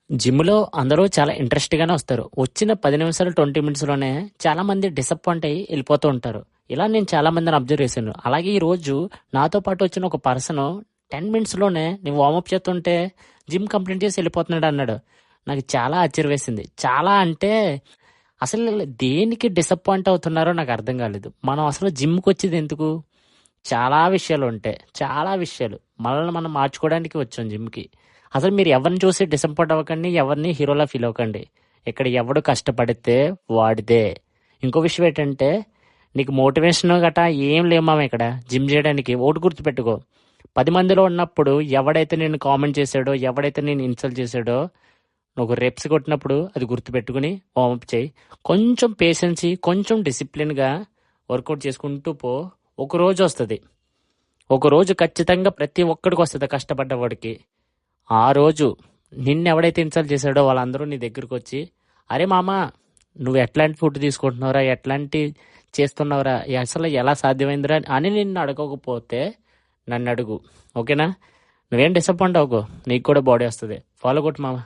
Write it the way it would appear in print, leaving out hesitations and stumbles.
జిమ్‌లో అందరూ చాలా ఇంట్రెస్ట్‌గానే వస్తారు. వచ్చిన 10 నిమిషాలు, 20 మినిట్స్‌లోనే చాలామంది డిసప్పాయింట్ అయ్యి ఎళ్ళిపోతూ ఉంటారు. ఇలా నేను చాలా మందిని అబ్జర్వ్ చేశాను. అలాగే ఈరోజు నాతో పాటు వచ్చిన ఒక పర్సను 10 మినిట్స్‌లోనే నేను వార్మప్ చేస్తుంటే జిమ్ కంప్లీట్ చేసి ఎళ్ళిపోతున్నాడు అన్నాడు. నాకు చాలా ఆశ్చర్యం వేసింది. చాలా అంటే అసలు దేనికి డిసప్పాయింట్ అవుతున్నారో నాకు అర్థం కాలేదు. మనం అసలు జిమ్‌కొచ్చేది ఎందుకు? చాలా విషయాలుంటాయి. చాలా విషయాలు. మనల్ని మనం మార్చుకోవడానికి వచ్చాం జిమ్‌కి. అసలు మీరు ఎవరిని చూసి డిసప్పాయింట్ అవ్వకండి. ఎవరిని హీరోలా ఫీల్ అవ్వకండి. ఇక్కడ ఎవడు కష్టపడితే వాడిదే. ఇంకో విషయం ఏంటంటే, నీకు మోటివేషన్ గటా ఏం లేవు మామ ఇక్కడ జిమ్ చేయడానికి. ఒకటి గుర్తుపెట్టుకో. 10 మందిలో ఉన్నప్పుడు ఎవడైతే నిన్ను కామెంట్ చేశాడో, ఎవడైతే నిన్ను ఇన్సల్ట్ చేశాడో, నువ్వు రెప్స్ కొట్టినప్పుడు అది గుర్తుపెట్టుకొని వార్మప్ చేయి. కొంచెం పేషెన్సీ, కొంచెం డిసిప్లిన్‌గా వర్కౌట్ చేసుకుంటూ పో. ఒకరోజు వస్తది. ఒకరోజు ఖచ్చితంగా ప్రతి ఒక్కడికి వస్తది కష్టపడ్డవాడికి. ఆ రోజు నిన్నెవడైతే ఇన్సల్ట్ చేశాడో వాళ్ళందరూ నీ దగ్గరికి వచ్చి, "అరే మామ నువ్వు ఎట్లాంటి ఫుడ్ తీసుకుంటున్నావురా? ఎట్లాంటి చేస్తున్నావురా? అసలు ఎలా సాధ్యమైందిరా?" అని నిన్ను అడగకపోతే నన్ను అడుగు. ఓకేనా? నువ్వేం డిసప్పాయింట్ అవ్వకు. నీకు కూడా బాడీ వస్తది. ఫాలో కొట్టు మామ.